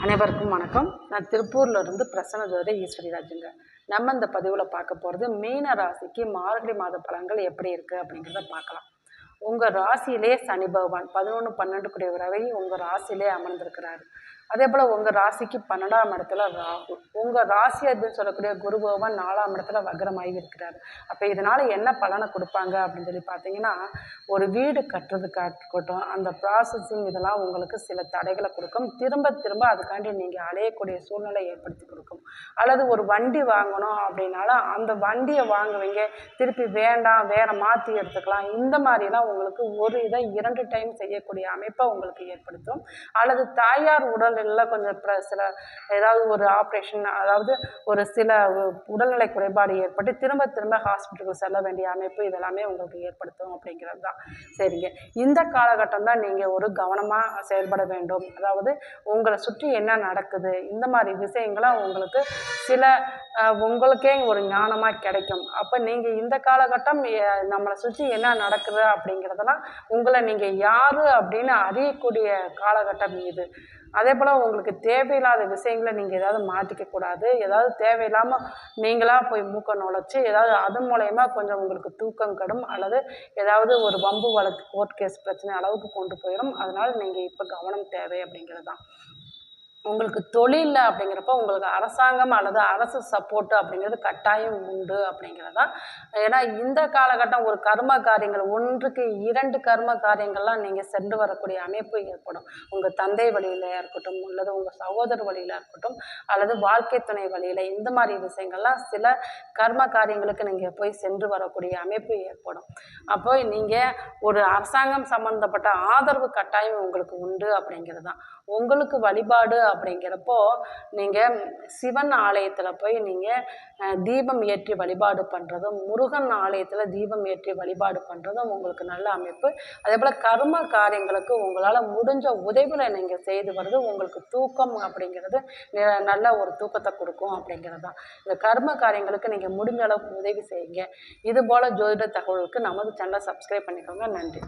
அனைவருக்கும் வணக்கம். நான் திருப்பூர்ல இருந்து பிரசன்ன ஜோதிடர் ஈஸ்வரி ராஜுங்க. நம்ம இந்த பதிவில் பார்க்க போகிறது மீன ராசிக்கு மார்கழி மாத பலன்கள் எப்படி இருக்குது அப்படிங்கிறத பார்க்கலாம். உங்கள் ராசியிலே சனி பகவான் 11, 12 கூடியவராகவே உங்கள் ராசியிலே அமர்ந்திருக்கிறாரு. அதே போல் உங்கள் ராசிக்கு 12ஆம் இடத்துல ராகு, உங்கள் ராசி அப்படின்னு சொல்லக்கூடிய குரு பகவான் 4ஆம் இடத்துல வக்ரமாகி இருக்கிறாரு. அப்போ இதனால் என்ன பலனை கொடுப்பாங்க அப்படின்னு சொல்லி பார்த்தீங்கன்னா, ஒரு வீடு கட்டுறதுக்காக இருக்கட்டும், அந்த ப்ராசஸிங் இதெல்லாம் உங்களுக்கு சில தடைகளை கொடுக்கும். திரும்ப திரும்ப அதுக்காண்டி நீங்கள் அலையக்கூடிய சூழ்நிலை ஏற்படுத்தி கொடுக்கும். அல்லது ஒரு வண்டி வாங்கணும் அப்படின்னாலும் அந்த வண்டியை வாங்குவீங்க, திருப்பி வேண்டாம் வேறு மாற்றி எடுத்துக்கலாம், இந்த மாதிரிலாம் உங்களுக்கு ஒரு இதை 2 டைம் செய்யக்கூடிய அமைப்பை உங்களுக்கு ஏற்படுத்தும். அல்லது தாயார் உடலில் கொஞ்சம் சில ஏதாவது ஒரு ஆப்ரேஷன், அதாவது ஒரு சில உடல்நிலை குறைபாடு ஏற்பட்டு திரும்ப திரும்ப ஹாஸ்பிட்டலுக்கு செல்ல வேண்டிய அமைப்பு இதெல்லாமே உங்களுக்கு ஏற்படுத்தும் அப்படிங்கிறது தான். சரிங்க, இந்த காலகட்டம் தான் நீங்கள் ஒரு கவனமாக செயல்பட வேண்டும். அதாவது உங்களை சுற்றி என்ன நடக்குது, இந்த மாதிரி விஷயங்களாம் உங்களுக்கு சில உங்களுக்கே ஒரு ஞானமாக கிடைக்கும். அப்போ நீங்கள் இந்த காலகட்டம் நம்மளை சுற்றி என்ன நடக்குது அப்படிங்கிறதெல்லாம் உங்களை நீங்கள் யார் அப்படின்னு அறியக்கூடிய காலகட்டம் இது. அதே போல் உங்களுக்கு தேவையில்லாத விஷயங்களை நீங்கள் ஏதாவது மாற்றிக்கக்கூடாது. ஏதாவது தேவையில்லாமல் நீங்களாக போய் மூக்க நுழைச்சி ஏதாவது அது மூலயமா கொஞ்சம் உங்களுக்கு தூக்கம் கெடும், அல்லது ஏதாவது ஒரு வம்பு வழக்கு கோர்ட் கேஸ் பிரச்சனை அளவுக்கு கொண்டு போயிடும். அதனால் நீங்கள் இப்போ கவனம் தேவை அப்படிங்கிறது தான். உங்களுக்கு தொழிலில் அப்படிங்கிறப்ப உங்களுக்கு அரசாங்கம் அல்லது அரசு சப்போர்ட்டு அப்படிங்கிறது கட்டாயம் உண்டு அப்படிங்கிறது தான். ஏன்னா இந்த காலகட்டம் ஒரு கர்ம காரியங்கள் 1க்கு 2 கர்ம காரியங்கள்லாம் நீங்கள் சென்று வரக்கூடிய அமைப்பு ஏற்படும். உங்கள் தந்தை வழியில் இருக்கட்டும், அல்லது உங்கள் சகோதர வழியில் இருக்கட்டும், அல்லது வாழ்க்கை துணை வழியில், இந்த மாதிரி விஷயங்கள்லாம் சில கர்ம காரியங்களுக்கு நீங்கள் போய் சென்று வரக்கூடிய அமைப்பு ஏற்படும். அப்போ நீங்கள் ஒரு அரசாங்கம் சம்மந்தப்பட்ட ஆதரவு கட்டாயம் உங்களுக்கு உண்டு அப்படிங்கிறது தான். உங்களுக்கு வழிபாடு அப்படிங்கிறப்போ நீங்கள் சிவன் ஆலயத்தில் போய் நீங்கள் தீபம் ஏற்றி வழிபாடு பண்ணுறதும், முருகன் ஆலயத்தில் தீபம் ஏற்றி வழிபாடு பண்ணுறதும் உங்களுக்கு நல்ல அமைப்பு. அதே போல் கர்ம காரியங்களுக்கு உங்களால் முடிஞ்ச உதவிகளை நீங்கள் செய்து வர்றது உங்களுக்கு தூக்கம் அப்படிங்கிறது நல்ல ஒரு தூக்கத்தை கொடுக்கும் அப்படிங்கிறது தான். இந்த கர்ம காரியங்களுக்கு நீங்கள் முடிஞ்ச அளவுக்கு உதவி செய்யுங்க. இது போல் ஜோதிட தகவலுக்கு நமது சேனலை சப்ஸ்கிரைப் பண்ணிக்கோங்க. நன்றி.